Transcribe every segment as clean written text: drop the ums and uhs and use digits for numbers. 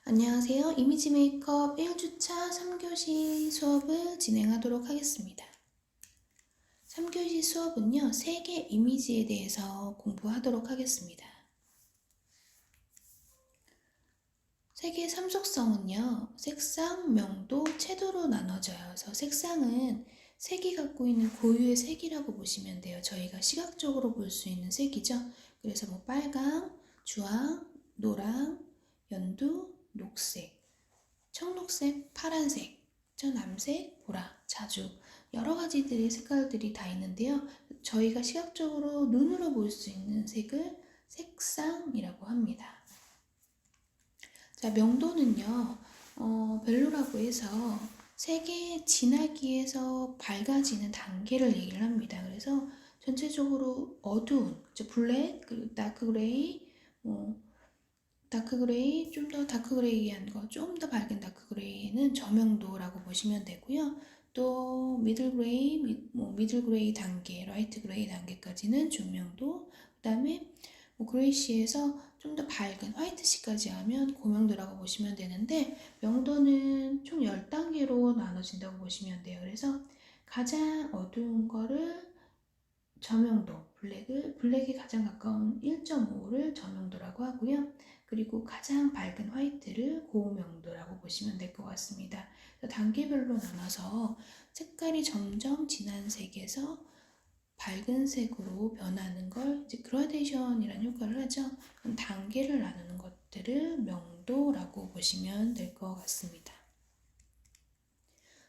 안녕하세요. 이미지 메이크업 1주차 3교시 수업을 진행하도록 하겠습니다. 3교시 수업은요, 색의 이미지에 대해서 공부하도록 하겠습니다. 색의 삼속성은요, 색상, 명도, 채도로 나눠져요. 그래서 색상은 색이 갖고 있는 고유의 색이라고 보시면 돼요. 저희가 시각적으로 볼 수 있는 색이죠. 그래서 뭐 빨강, 주황, 노랑, 연두, 녹색, 청록색, 파란색, 남색, 보라, 자주 여러 가지들의 색깔들이 다 있는데요. 저희가 시각적으로 눈으로 볼 수 있는 색을 색상이라고 합니다. 자, 명도는요, 벨로라고 해서 색의 진하기에서 밝아지는 단계를 얘기를 합니다. 그래서 전체적으로 어두운, 블랙, 다크 그레이, 다크 그레이, 좀 더 다크 그레이한 거, 좀 더 밝은 다크 그레이는 저명도라고 보시면 되고요. 또 미들 그레이, 미들 그레이 단계, 라이트 그레이 단계까지는 중명도, 그 다음에 그레이시에서 좀 더 밝은 화이트시까지 하면 고명도라고 보시면 되는데, 명도는 총 10단계로 나눠진다고 보시면 돼요. 그래서 가장 어두운 거를 저명도, 블랙이 가장 가까운 1.5를 저명도라고 하고요. 그리고 가장 밝은 화이트를 고명도라고 보시면 될 것 같습니다. 단계별로 나눠서 색깔이 점점 진한 색에서 밝은 색으로 변하는 걸 이제 그라데이션이라는 효과를 하죠. 그럼 단계를 나누는 것들을 명도라고 보시면 될 것 같습니다.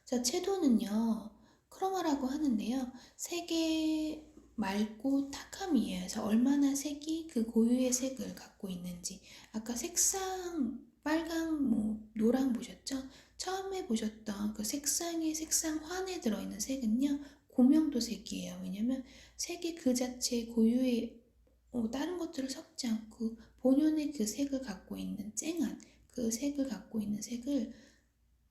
자, 채도는요, 크로마라고 하는데요. 색의 맑고 탁함이에요. 그래서 얼마나 색이 그 고유의 색을 갖고 있는지. 아까 색상, 빨강, 노랑 보셨죠? 처음에 보셨던 그 색상의 색상환에 들어있는 색은요, 고명도 색이에요. 왜냐면 색이 그 자체 고유의 다른 것들을 섞지 않고 본연의 그 색을 갖고 있는 쨍한 그 색을 갖고 있는 색을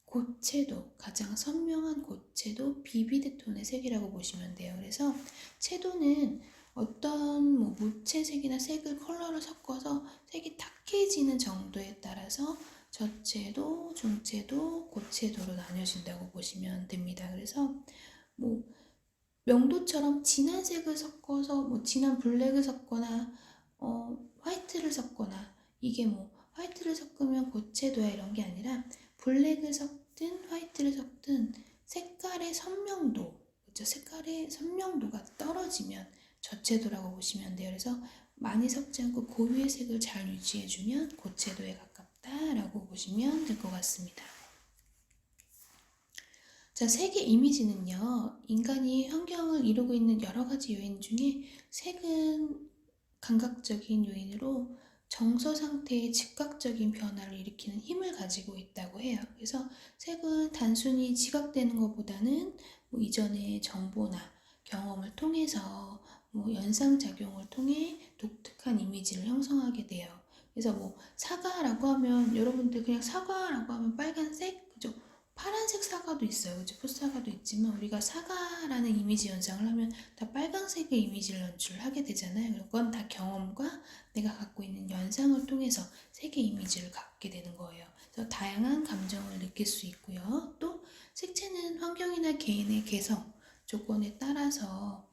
고채도, 가장 선명한 고채도 비비드 톤의 색이라고 보시면 돼요. 그래서 채도는 어떤 무채색이나 색을 컬러를 섞어서 색이 탁해지는 정도에 따라서 저채도, 중채도, 고채도로 나뉘어진다고 보시면 됩니다. 그래서 명도처럼 진한 색을 섞어서 진한 블랙을 섞거나 화이트를 섞거나 이게 화이트를 섞으면 고채도야 이런 게 아니라 블랙을 섞든 화이트를 섞든 색깔의 선명도, 그렇죠? 색깔의 선명도가 떨어지면 저채도라고 보시면 돼요. 그래서 많이 섞지 않고 고유의 색을 잘 유지해주면 고채도에 가깝다라고 보시면 될 것 같습니다. 자, 색의 이미지는요, 인간이 환경을 이루고 있는 여러 가지 요인 중에 색은 감각적인 요인으로 정서 상태의 즉각적인 변화를 일으키는 힘을 가지고 있다고 해요. 그래서 색은 단순히 지각되는 것보다는 이전의 정보나 경험을 통해서 연상작용을 통해 독특한 이미지를 형성하게 돼요. 그래서 사과라고 하면 여러분들 그냥 사과라고 하면 빨간색, 그죠? 파란색 사과도 있어요. 그죠? 풋사과도 있지만 우리가 사과라는 이미지 연상을 하면 다 빨간색의 이미지를 연출을 하게 되잖아요. 그건 다 경험과 내가 갖고 있는 연상을 통해서 색의 이미지를 갖게 되는 거예요. 그래서 다양한 감정을 느낄 수 있고요. 또 색채는 환경이나 개인의 개성, 조건에 따라서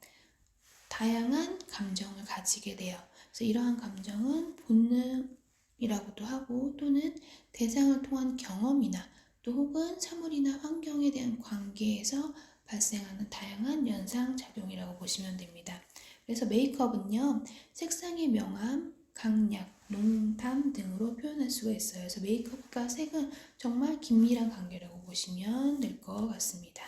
다양한 감정을 가지게 돼요. 그래서 이러한 감정은 본능이라고도 하고 또는 대상을 통한 경험이나 또 혹은 사물이나 환경에 대한 관계에서 발생하는 다양한 연상작용이라고 보시면 됩니다. 그래서 메이크업은요, 색상의 명암, 강약, 농담 등으로 표현할 수가 있어요. 그래서 메이크업과 색은 정말 긴밀한 관계라고 보시면 될 것 같습니다.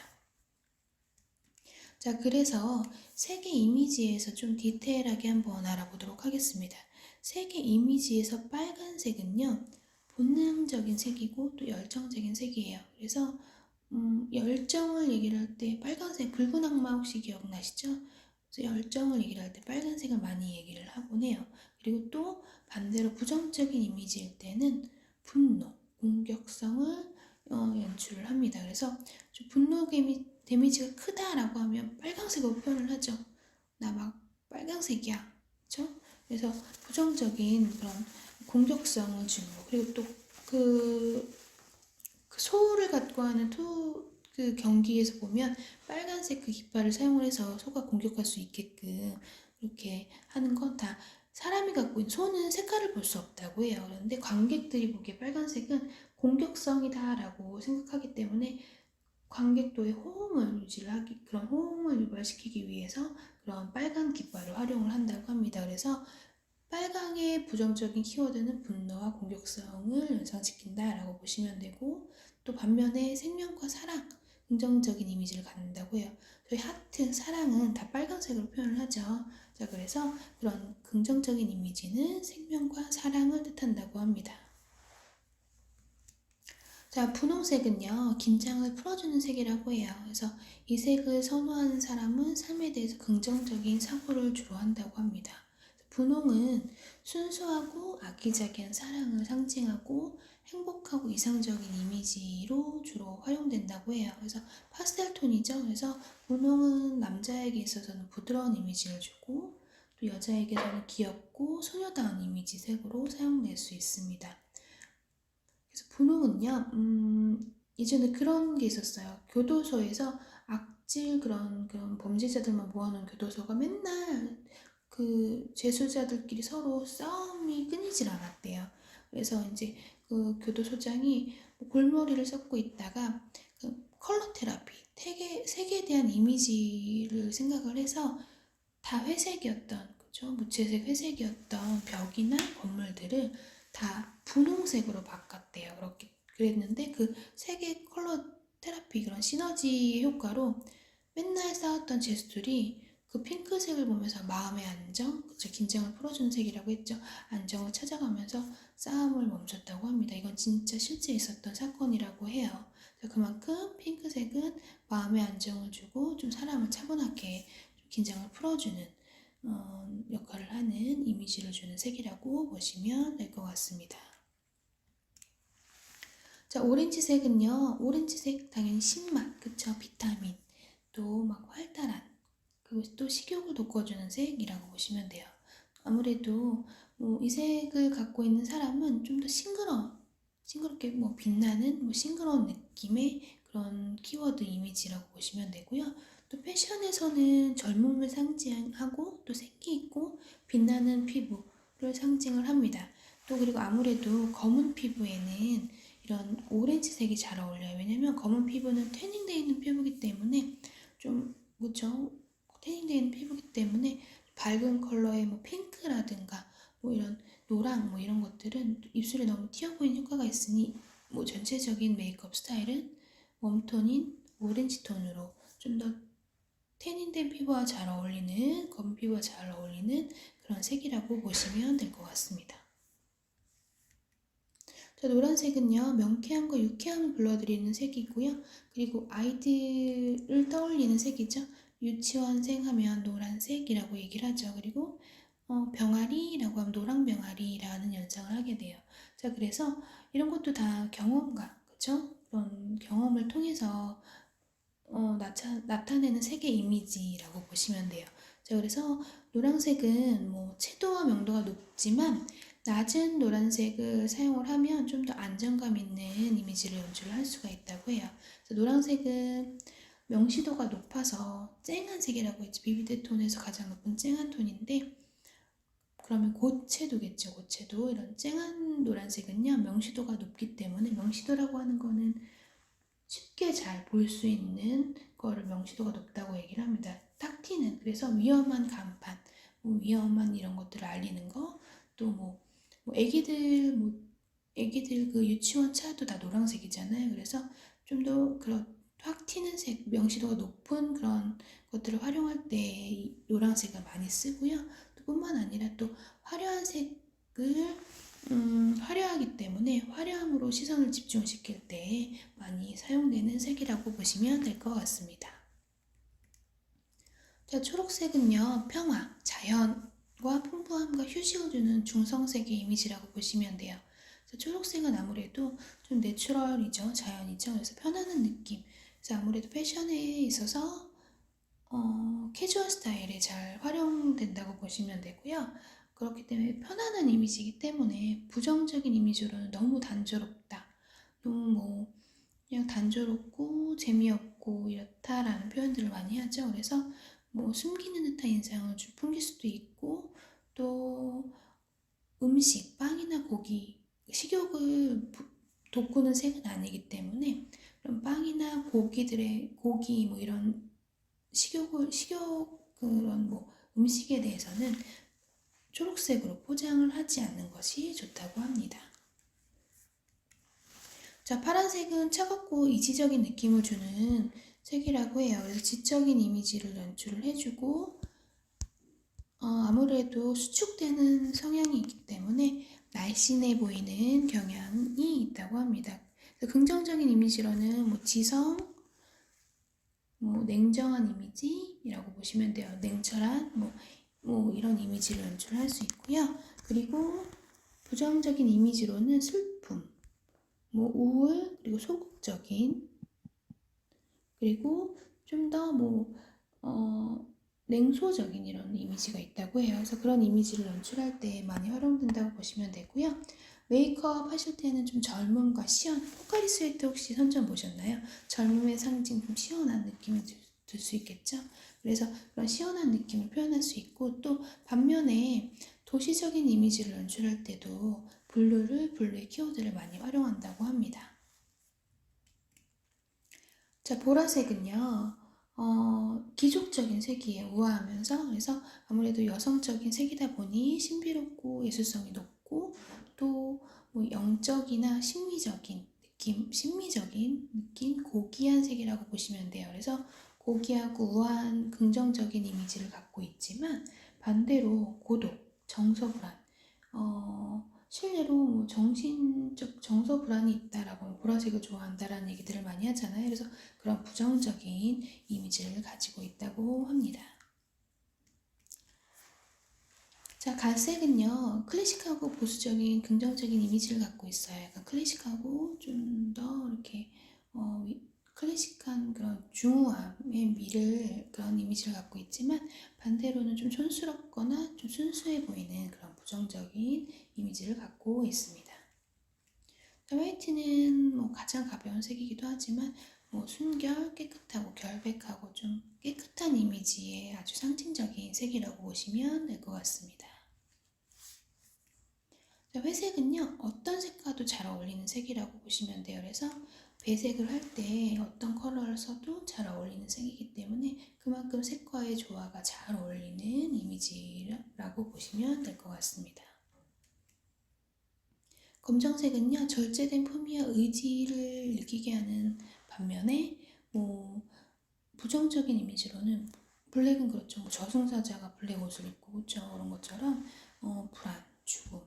자, 그래서 색의 이미지에서 좀 디테일하게 한번 알아보도록 하겠습니다. 색의 이미지에서 빨간색은요, 본능적인 색이고 또 열정적인 색이에요. 그래서 열정을 얘기를 할 때 빨간색, 붉은 악마 혹시 기억나시죠? 그래서 열정을 얘기를 할 때 빨간색을 많이 얘기를 하곤 해요. 그리고 또 반대로 부정적인 이미지일 때는 분노, 공격성을 연출을 합니다. 그래서 분노 데미지가 크다라고 하면 빨간색으로 표현을 하죠. 나 막 빨간색이야. 그렇죠? 그래서 부정적인 그런 공격성을 주는 거. 그리고 또 그 소를 갖고 하는 그 경기에서 보면 빨간색 그 깃발을 사용을 해서 소가 공격할 수 있게끔 이렇게 하는 건 다 사람이 갖고 있는, 소는 색깔을 볼 수 없다고 해요. 그런데 관객들이 보기에 빨간색은 공격성이다라고 생각하기 때문에 관객도의 그런 호응을 유발시키기 위해서 그런 빨간 깃발을 활용을 한다고 합니다. 그래서 빨강의 부정적인 키워드는 분노와 공격성을 연상시킨다라고 보시면 되고, 또 반면에 생명과 사랑, 긍정적인 이미지를 갖는다고 해요. 저희 하트, 사랑은 다 빨간색으로 표현을 하죠. 자, 그래서 그런 긍정적인 이미지는 생명과 사랑을 뜻한다고 합니다. 자, 분홍색은요, 긴장을 풀어주는 색이라고 해요. 그래서 이 색을 선호하는 사람은 삶에 대해서 긍정적인 사고를 주로 한다고 합니다. 분홍은 순수하고 아기자기한 사랑을 상징하고 행복하고 이상적인 이미지로 주로 활용된다고 해요. 그래서 파스텔 톤이죠. 그래서 분홍은 남자에게 있어서는 부드러운 이미지를 주고, 또 여자에게서는 귀엽고 소녀다운 이미지 색으로 사용될 수 있습니다. 그래서 분홍은요, 예전에 그런 게 있었어요. 교도소에서 악질 그런 범죄자들만 모아놓은 교도소가 맨날 그 죄수자들끼리 서로 싸움이 끊이질 않았대요. 그래서 이제 그 교도소장이 골머리를 썩고 있다가 그 컬러 테라피, 색에 대한 이미지를 생각을 해서 다 회색이었던, 그죠? 무채색 회색이었던 벽이나 건물들을 다 분홍색으로 바꿨대요. 그랬는데 그 색의 컬러 테라피, 그런 시너지의 효과로 맨날 싸웠던 죄수들이 그 핑크색을 보면서 마음의 안정, 그쵸? 긴장을 풀어주는 색이라고 했죠. 안정을 찾아가면서 싸움을 멈췄다고 합니다. 이건 진짜 실제 있었던 사건이라고 해요. 그만큼 핑크색은 마음의 안정을 주고 좀 사람을 차분하게 긴장을 풀어주는 역할을 하는, 이미지를 주는 색이라고 보시면 될 것 같습니다. 자, 오렌지색은요, 오렌지색 당연히 신맛, 그쵸? 비타민, 또 막 활달한, 그리고 또 식욕을 돋궈주는 색이라고 보시면 돼요. 아무래도 이 색을 갖고 있는 사람은 좀 더 싱그럽게 빛나는 싱그러운 느낌의 그런 키워드 이미지라고 보시면 되고요. 또 패션에서는 젊음을 상징하고 또 생기 있고 빛나는 피부를 상징을 합니다. 또 그리고 아무래도 검은 피부에는 이런 오렌지색이 잘 어울려요. 왜냐면 검은 피부는 태닝되어 있는 피부이기 때문에 좀, 그렇죠? 태닝되어 있는 피부이기 때문에 밝은 컬러의 핑크라든가 이런 노랑 이런 것들은 입술에 너무 튀어 보이는 효과가 있으니 전체적인 메이크업 스타일은 웜톤인 오렌지 톤으로 좀 더 태닝된 피부와 잘 어울리는, 검은 피부와 잘 어울리는 그런 색이라고 보시면 될 것 같습니다. 자, 노란색은요, 명쾌함과 유쾌함을 불러들이는 색이고요. 그리고 아이들을 떠올리는 색이죠. 유치원생 하면 노란색이라고 얘기를 하죠. 그리고 병아리라고 하면 노랑병아리라는 연상을 하게 돼요. 자, 그래서 이런 것도 다 경험과, 그쵸? 그런 경험을 통해서 나타내는 색의 이미지라고 보시면 돼요. 자, 그래서 노란색은 채도와 명도가 높지만 낮은 노란색을 사용을 하면 좀 더 안정감 있는 이미지를 연출을 할 수가 있다고 해요. 그래서 노란색은 명시도가 높아서 쨍한 색이라고 했죠. 비비드 톤에서 가장 높은 쨍한 톤인데, 그러면 고채도겠죠. 고채도. 이런 쨍한 노란색은요, 명시도가 높기 때문에, 명시도라고 하는 거는 쉽게 잘 볼 수 있는 거를 명시도가 높다고 얘기를 합니다. 딱 튀는, 그래서 위험한 간판, 위험한 이런 것들을 알리는 거, 또 애기들 그 유치원 차도 다 노란색이잖아요. 그래서 좀 더 그런 확 튀는 색, 명시도가 높은 그런 것들을 활용할 때 이 노란색을 많이 쓰고요. 또 뿐만 아니라 또 화려한 색을 화려하기 때문에 화려함으로 시선을 집중시킬 때 많이 사용되는 색이라고 보시면 될 것 같습니다. 자, 초록색은요, 평화, 자연과 풍부함과 휴식을 주는 중성색의 이미지라고 보시면 돼요. 초록색은 아무래도 좀 내추럴이죠, 자연이죠. 그래서 편안한 느낌. 그래서 아무래도 패션에 있어서 캐주얼 스타일에 잘 활용된다고 보시면 되고요. 그렇기 때문에 편안한 이미지이기 때문에 부정적인 이미지로는 너무 단조롭다. 너무 뭐 그냥 단조롭고 재미없고 이렇다라는 표현들을 많이 하죠. 그래서 뭐 숨기는 듯한 인상을 좀 풍길 수도 있고 또 음식, 빵이나 고기, 식욕을 돋구는 색은 아니기 때문에 그런 빵이나 고기 뭐 이런 식욕 그런 뭐 음식에 대해서는 초록색으로 포장을 하지 않는 것이 좋다고 합니다. 자, 파란색은 차갑고 이지적인 느낌을 주는 색이라고 해요. 그래서 지적인 이미지를 연출을 해주고 아무래도 수축되는 성향이 있기 때문에 날씬해 보이는 경향이 있다고 합니다. 긍정적인 이미지로는 뭐 지성, 뭐 냉정한 이미지라고 보시면 돼요. 냉철한 뭐 이런 이미지를 연출할 수 있고요. 그리고 부정적인 이미지로는 슬픔, 뭐 우울, 그리고 소극적인, 그리고 좀 더 냉소적인 이런 이미지가 있다고 해요. 그래서 그런 이미지를 연출할 때 많이 활용된다고 보시면 되고요. 메이크업 하실 때는 좀 젊음과 시원, 포카리 스웨트 혹시 선전 보셨나요? 젊음의 상징, 좀 시원한 느낌이 들 수 있겠죠? 그래서 그런 시원한 느낌을 표현할 수 있고, 또 반면에 도시적인 이미지를 연출할 때도 블루의 키워드를 많이 활용한다고 합니다. 자, 보라색은요, 기족적인 색이에요. 우아하면서. 그래서 아무래도 여성적인 색이다 보니 신비롭고 예술성이 높고 또 뭐 영적이나 심미적인 느낌, 고귀한 색이라고 보시면 돼요. 그래서 고귀하고 우아한 긍정적인 이미지를 갖고 있지만 반대로 고독, 정서불안, 실례로 뭐 정신적 정서 불안이 있다라고 하면 보라색을 좋아한다라는 얘기들을 많이 하잖아요. 그래서 그런 부정적인 이미지를 가지고 있다고 합니다. 자, 갈색은요, 클래식하고 보수적인 긍정적인 이미지를 갖고 있어요. 약간 클래식하고 좀 더 이렇게 클래식한 그런 중후함의 미를 그런 이미지를 갖고 있지만 반대로는 좀 촌스럽거나 좀 순수해 보이는 그런 부정적인 이미지를 갖고 있습니다. 화이트는 뭐 가장 가벼운 색이기도 하지만 뭐 순결, 깨끗하고 결백하고 좀 깨끗한 이미지의 아주 상징적인 색이라고 보시면 될 것 같습니다. 회색은요, 어떤 색과도 잘 어울리는 색이라고 보시면 돼요. 그래서 배색을 할 때 어떤 컬러를 써도 잘 어울리는 색이기 때문에 그만큼 색과의 조화가 잘 어울리는 이미지라고 보시면 될 것 같습니다. 검정색은요, 절제된 품위와 의지를 느끼게 하는 반면에 부정적인 이미지로는 블랙은 그렇죠. 뭐 저승사자가 블랙 옷을 입고 그렇죠. 그런 것처럼 불안, 죽음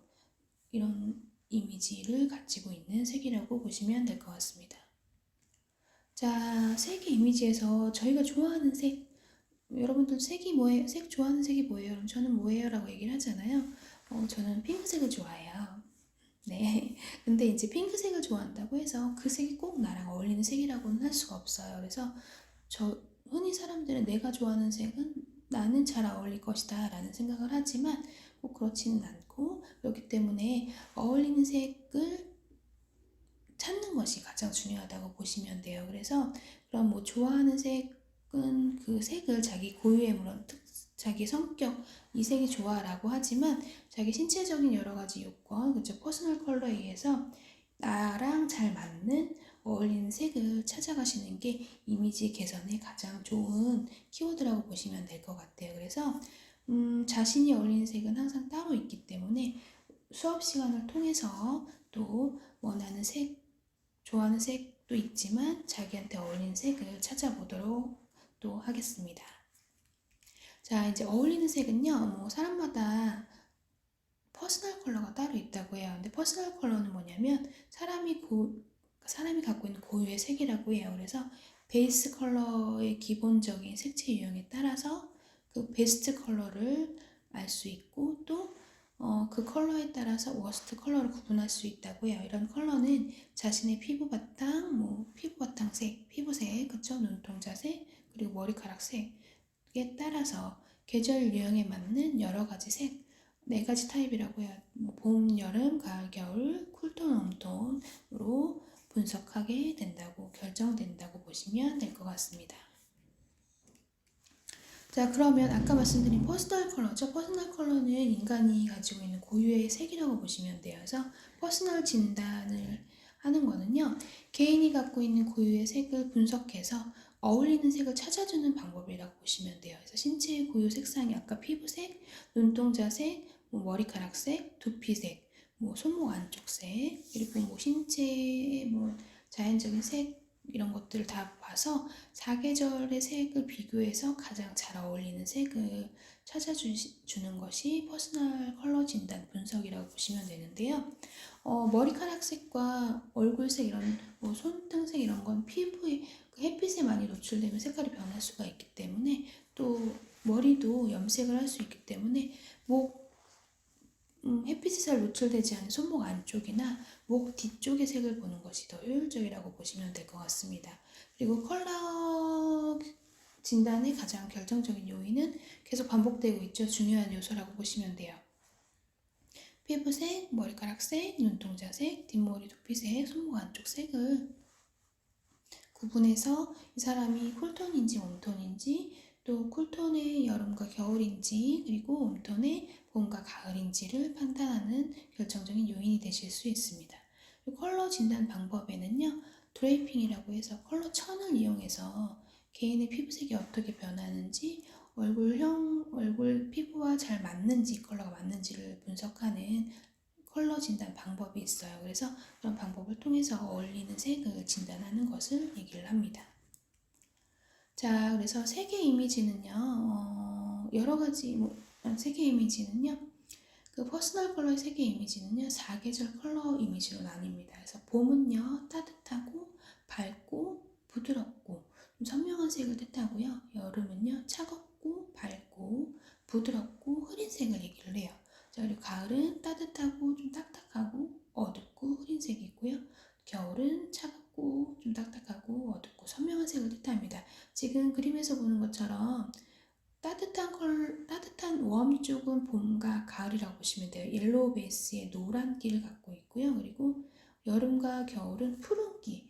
이런 이미지를 가지고 있는 색이라고 보시면 될 것 같습니다. 자, 색의 이미지에서 저희가 좋아하는 색, 여러분들 색이 뭐예요? 색 좋아하는 색이 뭐예요? 그럼 저는 뭐예요? 라고 얘기를 하잖아요. 저는 핑크색을 좋아해요. 네. 근데 이제 핑크색을 좋아한다고 해서 그 색이 꼭 나랑 어울리는 색이라고는 할 수가 없어요. 그래서 흔히 사람들은 내가 좋아하는 색은 나는 잘 어울릴 것이다 라는 생각을 하지만 꼭 그렇지는 않고, 그렇기 때문에 어울리는 색을 찾는 것이 가장 중요하다고 보시면 돼요. 그래서 그럼 뭐 좋아하는 색은 그 색을 자기 고유의 물론 자기 성격, 이 색이 좋아라고 하지만 자기 신체적인 여러 가지 요건, 그렇죠? 퍼스널 컬러에 의해서 나랑 잘 맞는 어울리는 색을 찾아가시는 게 이미지 개선에 가장 좋은 키워드라고 보시면 될 것 같아요. 그래서 자신이 어울리는 색은 항상 따로 있기 때문에 수업 시간을 통해서 또 원하는 색, 좋아하는 색도 있지만 자기한테 어울리는 색을 찾아보도록 또 하겠습니다. 자, 이제 어울리는 색은요, 뭐 사람마다 퍼스널 컬러가 따로 있다고 해요. 근데 퍼스널 컬러는 뭐냐면 사람이 갖고 있는 고유의 색이라고 해요. 그래서 베이스 컬러의 기본적인 색채 유형에 따라서 그 베스트 컬러를 알 수 있고 또 그 컬러에 따라서 워스트 컬러를 구분할 수 있다고 해요. 이런 컬러는 자신의 피부 바탕색, 피부색, 그쵸? 눈동자색, 그리고 머리카락색에 따라서 계절 유형에 맞는 여러 가지 색, 네 가지 타입이라고 해요. 뭐 봄, 여름, 가을, 겨울, 쿨톤, 웜톤으로 분석하게 된다고 결정된다고 보시면 될 것 같습니다. 자, 그러면 아까 말씀드린 퍼스널 컬러죠. 퍼스널 컬러는 인간이 가지고 있는 고유의 색이라고 보시면 돼요. 그래서 퍼스널 진단을 하는 거는요, 개인이 갖고 있는 고유의 색을 분석해서 어울리는 색을 찾아주는 방법이라고 보시면 돼요. 그래서 신체의 고유 색상이 아까 피부색, 눈동자색, 뭐 머리카락색, 두피색, 뭐 손목 안쪽색, 그리고 뭐 신체의 뭐 자연적인 색 이런 것들을 다 봐서 사계절의 색을 비교해서 가장 잘 어울리는 색을 찾아주는 것이 퍼스널 컬러 진단 분석이라고 보시면 되는데요. 머리카락색과 얼굴색 이런 뭐 손등색 이런 건 피부에 그 햇빛에 많이 노출되면 색깔이 변할 수가 있기 때문에 또 머리도 염색을 할 수 있기 때문에 목 햇빛이 잘 노출되지 않은 손목 안쪽이나 목 뒤쪽의 색을 보는 것이 더 효율적이라고 보시면 될 것 같습니다. 그리고 컬러 진단의 가장 결정적인 요인은 계속 반복되고 있죠. 중요한 요소라고 보시면 돼요. 피부색, 머리카락색, 눈동자색, 뒷머리 두피색, 손목 안쪽 색을 구분해서 이 사람이 쿨톤인지 웜톤인지 또 쿨톤의 여름과 겨울인지 그리고 웜톤의 봄과 가을인지를 판단하는 결정적인 요인이 되실 수 있습니다. 컬러 진단 방법에는요, 드레이핑이라고 해서 컬러 천을 이용해서 개인의 피부색이 어떻게 변하는지 얼굴 피부와 잘 맞는지 컬러가 맞는지를 분석하는 컬러 진단 방법이 있어요. 그래서 그런 방법을 통해서 어울리는 색을 진단하는 것을 얘기를 합니다. 자, 그래서 색의 이미지는요, 여러 가지, 색의 이미지는요, 그 퍼스널 컬러의 색의 이미지는요, 사계절 컬러 이미지로 나뉩니다. 그래서 봄은요, 따뜻하고 밝고 부드럽고 좀 선명한 색을 뜻하고요. 여름은요, 차갑고 밝고 부드럽고 흐린 색을 얘기를 해요. 자, 그리고 가을은 따뜻하고 좀 딱딱하고 어둡고 흐린 색이 있고요. 겨울은 차갑고 좀 딱딱하고 어둡고 선명한 색을 뜻합니다. 지금 그림에서 보는 것처럼 따뜻한 웜 쪽은 봄과 가을이라고 보시면 돼요. 옐로우 베이스의 노란기를 갖고 있고요. 그리고 여름과 겨울은 푸른기,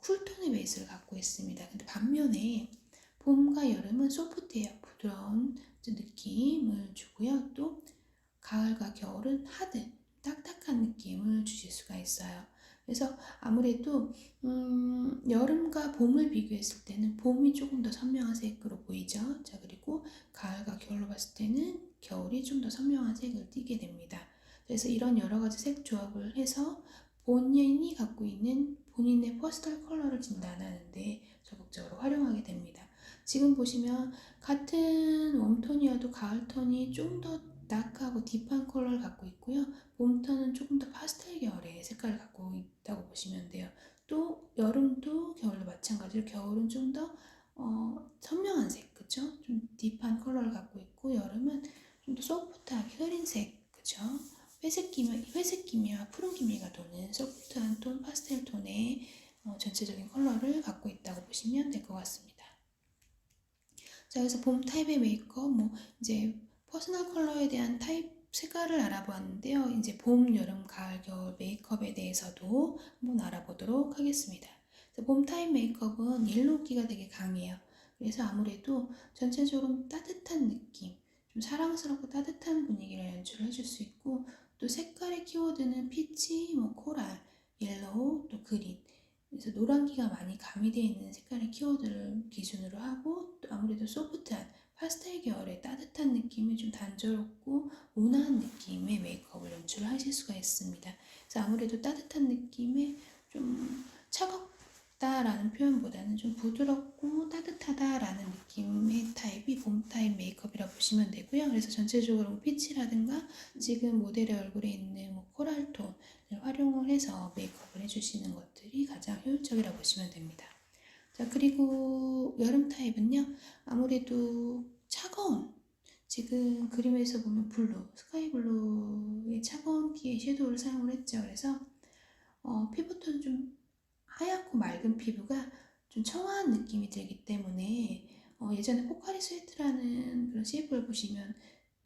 쿨톤의 베이스를 갖고 있습니다. 근데 반면에 봄과 여름은 소프트해요. 부드러운 느낌을 주고요. 또 가을과 겨울은 하드, 딱딱한 느낌을 주실 수가 있어요. 그래서 아무래도 여름과 봄을 비교했을 때는 봄이 조금 더 선명한 색으로 보이죠. 자, 그리고 가을과 겨울로 봤을 때는 겨울이 좀 더 선명한 색을 띠게 됩니다. 그래서 이런 여러 가지 색 조합을 해서 본인이 갖고 있는 본인의 퍼스널 컬러를 진단하는데 적극적으로 활용하게 됩니다. 지금 보시면 같은 웜톤이어도 가을톤이 좀 더 다크하고 딥한 컬러를 갖고 있고요. 봄톤은 조금 더 파스텔 계열의 색깔을 갖고 있다고 보시면 돼요. 또 여름도 겨울도 마찬가지로 겨울은 좀 더 선명한 색, 그쵸? 좀 딥한 컬러를 갖고 있고 여름은 좀 더 소프트하게 흐린 색, 그쵸? 회색 기미와 푸른 기미가 도는 소프트한 톤, 파스텔 톤의 전체적인 컬러를 갖고 있다고 보시면 될 것 같습니다. 자, 그래서 봄 타입의 메이크업, 이제 퍼스널 컬러에 대한 타입 색깔을 알아보았는데요. 이제 봄, 여름, 가을, 겨울 메이크업에 대해서도 한번 알아보도록 하겠습니다. 봄 타입 메이크업은 옐로우기가 되게 강해요. 그래서 아무래도 전체적으로 따뜻한 느낌, 좀 사랑스럽고 따뜻한 분위기를 연출을 해줄 수 있고 또 색깔의 키워드는 피치, 코랄, 옐로우, 또 그린 그래서 노란기가 많이 가미되어 있는 색깔의 키워드를 기준으로 하고 또 아무래도 소프트한 파스텔 계열의 따뜻한 느낌이 좀 단조롭고 온화한 느낌의 메이크업을 연출하실 수가 있습니다. 그래서 아무래도 따뜻한 느낌의 좀 차갑다라는 표현보다는 좀 부드럽고 따뜻하다라는 느낌의 타입이 봄 타입 메이크업이라고 보시면 되고요. 그래서 전체적으로 피치라든가 지금 모델의 얼굴에 있는 코랄톤 활용을 해서 메이크업을 해주시는 것들이 가장 효율적이라고 보시면 됩니다. 자, 그리고 여름 타입은요, 아무래도 차가운, 지금 그림에서 보면 스카이 블루의 차가운 키의 섀도우를 사용을 했죠. 그래서 피부톤 좀 하얗고 맑은 피부가 좀 청아한 느낌이 들기 때문에 예전에 포카리 스웨트라는 그런 CF를 보시면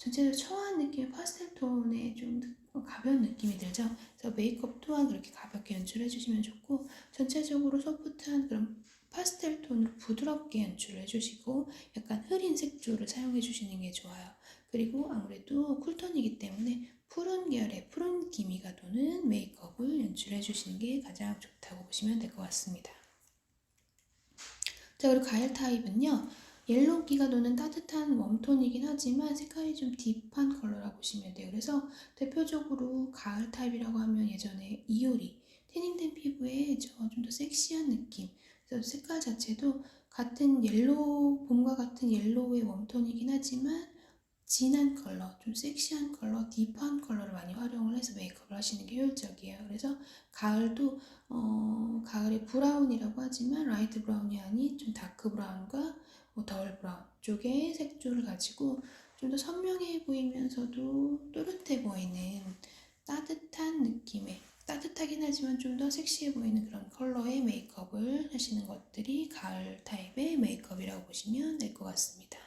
전체적으로 청아한 느낌의 파스텔 톤의 좀 가벼운 느낌이 들죠. 그래서 메이크업 또한 그렇게 가볍게 연출해 주시면 좋고, 전체적으로 소프트한 그런 파스텔 톤으로 부드럽게 연출을 해주시고 약간 흐린 색조를 사용해 주시는 게 좋아요. 그리고 아무래도 쿨톤이기 때문에 푸른 계열의 푸른 기미가 도는 메이크업을 연출해 주시는 게 가장 좋다고 보시면 될 것 같습니다. 자, 그리고 가일 타입은요, 옐로우기가 도는 따뜻한 웜톤이긴 하지만 색깔이 좀 딥한 컬러라고 보시면 돼요. 그래서 대표적으로 가을 타입이라고 하면 예전에 이효리 태닝된 피부에 좀 더 섹시한 느낌, 그래서 색깔 자체도 같은 옐로우, 봄과 같은 옐로우의 웜톤이긴 하지만 진한 컬러, 좀 섹시한 컬러, 딥한 컬러를 많이 활용을 해서 메이크업을 하시는 게 효율적이에요. 그래서 가을도 가을에 브라운이라고 하지만 라이트 브라운이 아닌 좀 다크 브라운과 덜 브라운 쪽의 색조를 가지고 좀 더 선명해 보이면서도 또렷해 보이는 따뜻한 느낌의, 따뜻하긴 하지만 좀 더 섹시해 보이는 그런 컬러의 메이크업을 하시는 것들이 가을 타입의 메이크업이라고 보시면 될 것 같습니다.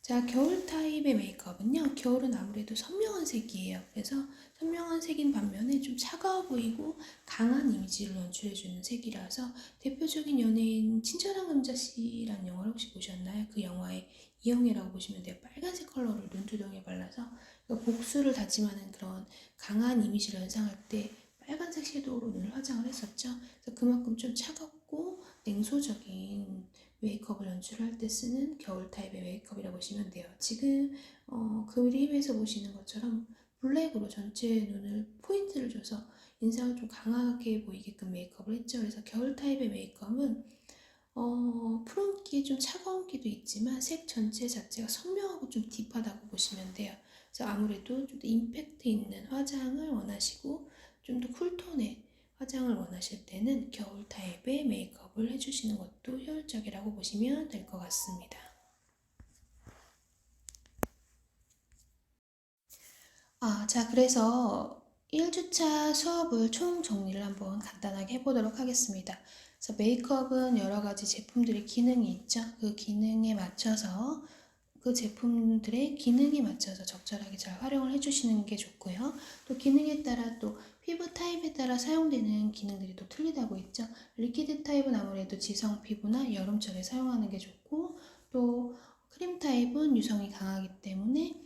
자, 겨울 타입의 메이크업은요, 겨울은 아무래도 선명한 색이에요. 그래서 선명한 색인 반면에 좀 차가워 보이고 강한 이미지를 연출해주는 색이라서 대표적인 연예인 친절한 금자씨라는 영화를 혹시 보셨나요? 그 영화의 이영애라고 보시면 돼요. 빨간색 컬러를 눈두덩이에 발라서 복수를 다짐하는 그런 강한 이미지를 연상할 때 빨간색 섀도우로 눈을 화장을 했었죠. 그래서 그만큼 좀 차갑고 냉소적인 메이크업을 연출할 때 쓰는 겨울 타입의 메이크업이라고 보시면 돼요. 지금 그림에서 보시는 것처럼 블랙으로 전체 눈을 포인트를 줘서 인상을 좀 강하게 보이게끔 메이크업을 했죠. 그래서 겨울 타입의 메이크업은 푸른기 좀 차가운 기도 있지만 색 전체 자체가 선명하고 좀 딥하다고 보시면 돼요. 그래서 아무래도 좀 더 임팩트 있는 화장을 원하시고 좀 더 쿨톤의 화장을 원하실 때는 겨울 타입의 메이크업을 해주시는 것도 효율적이라고 보시면 될 것 같습니다. 자, 그래서 1주차 수업을 총 정리를 한번 간단하게 해보도록 하겠습니다. 그래서 메이크업은 여러 가지 제품들의 기능이 있죠. 그 기능에 맞춰서 그 제품들의 기능에 맞춰서 적절하게 잘 활용을 해주시는 게 좋고요. 또 기능에 따라 또 피부 타입에 따라 사용되는 기능들이 또 틀리다고 했죠. 리퀴드 타입은 아무래도 지성 피부나 여름철에 사용하는 게 좋고, 또 크림 타입은 유성이 강하기 때문에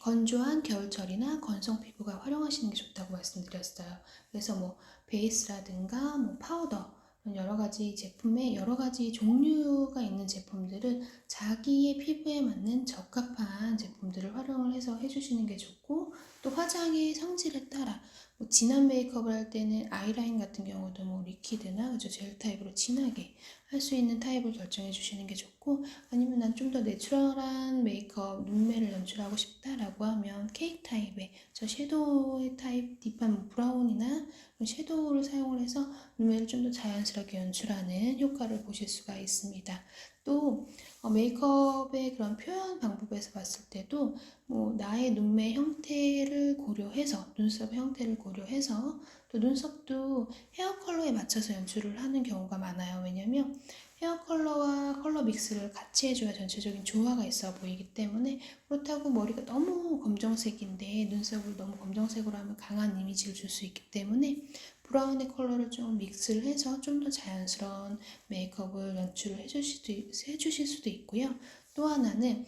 건조한 겨울철이나 건성 피부가 활용하시는 게 좋다고 말씀드렸어요. 그래서 뭐 베이스라든가 뭐 파우더, 여러 가지 제품에 여러 가지 종류가 있는 제품들은 자기의 피부에 맞는 적합한 제품들을 활용을 해서 해주시는 게 좋고, 또 화장의 성질에 따라 뭐 진한 메이크업을 할 때는 아이라인 같은 경우도 뭐 리퀴드나 그죠, 젤 타입으로 진하게 할 수 있는 타입을 결정해 주시는 게 좋고, 아니면 난 좀 더 내추럴한 메이크업, 눈매를 연출하고 싶다라고 하면 케이크 타입의 저 섀도우의 타입 딥한 뭐 브라운이나 섀도우를 사용을 해서 눈매를 좀 더 자연스럽게 연출하는 효과를 보실 수가 있습니다. 또 메이크업의 그런 표현 방법에서 봤을 때도 뭐 나의 눈매 형태를 고려해서, 눈썹 형태를 고려해서 또 눈썹도 헤어 컬러에 맞춰서 연출을 하는 경우가 많아요. 왜냐면 헤어 컬러와 컬러 믹스를 같이 해줘야 전체적인 조화가 있어 보이기 때문에. 그렇다고 머리가 너무 검정색인데 눈썹을 너무 검정색으로 하면 강한 이미지를 줄 수 있기 때문에 브라운의 컬러를 좀 믹스를 해서 좀 더 자연스러운 메이크업을 연출을 해주실 수도 있고요. 또 하나는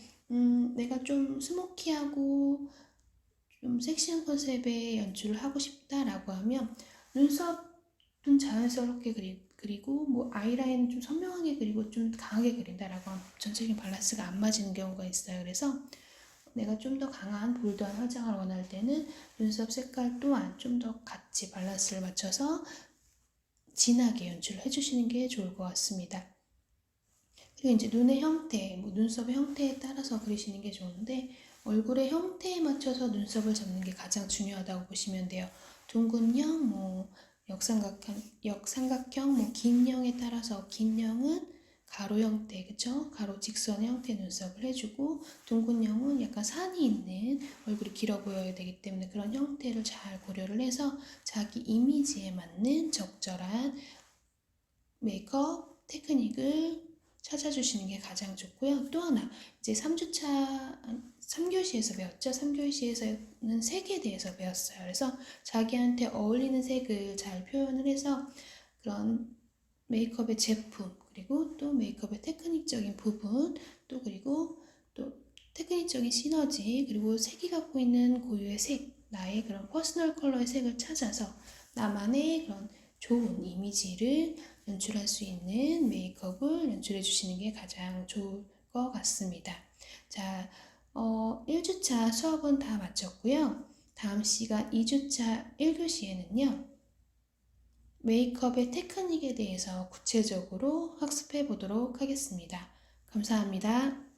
내가 좀 스모키하고 좀 섹시한 컨셉의 연출을 하고 싶다라고 하면 눈썹은 자연스럽게 그리고 뭐 아이라인 좀 선명하게 그리고 좀 강하게 그린다라고 하면 전체적인 밸런스가 안 맞는 경우가 있어요. 그래서 내가 좀 더 강한 볼드한 화장을 원할 때는 눈썹 색깔 또한 좀 더 같이 밸런스를 맞춰서 진하게 연출을 해주시는 게 좋을 것 같습니다. 그리고 이제 눈의 형태, 뭐 눈썹의 형태에 따라서 그리시는 게 좋은데, 얼굴의 형태에 맞춰서 눈썹을 잡는 게 가장 중요하다고 보시면 돼요. 둥근형, 뭐 역삼각형, 뭐 긴형에 따라서 긴형은 가로 형태, 그쵸? 가로 직선의 형태의 눈썹을 해주고, 둥근형은 약간 산이 있는 얼굴이 길어 보여야 되기 때문에 그런 형태를 잘 고려를 해서 자기 이미지에 맞는 적절한 메이크업 테크닉을 찾아주시는 게 가장 좋고요. 또 하나, 이제 3주차, 3교시에서 배웠죠? 3교시에서는 색에 대해서 배웠어요. 그래서 자기한테 어울리는 색을 잘 표현을 해서 그런 메이크업의 제품, 그리고 또 메이크업의 테크닉적인 부분, 또 그리고 또 테크닉적인 시너지, 그리고 색이 갖고 있는 고유의 색, 나의 그런 퍼스널 컬러의 색을 찾아서 나만의 그런 좋은 이미지를 연출할 수 있는 메이크업을 연출해 주시는 게 가장 좋을 것 같습니다. 자, 1주차 수업은 다 마쳤고요. 다음 시간 2주차 1교시에는요. 메이크업의 테크닉에 대해서 구체적으로 학습해 보도록 하겠습니다. 감사합니다.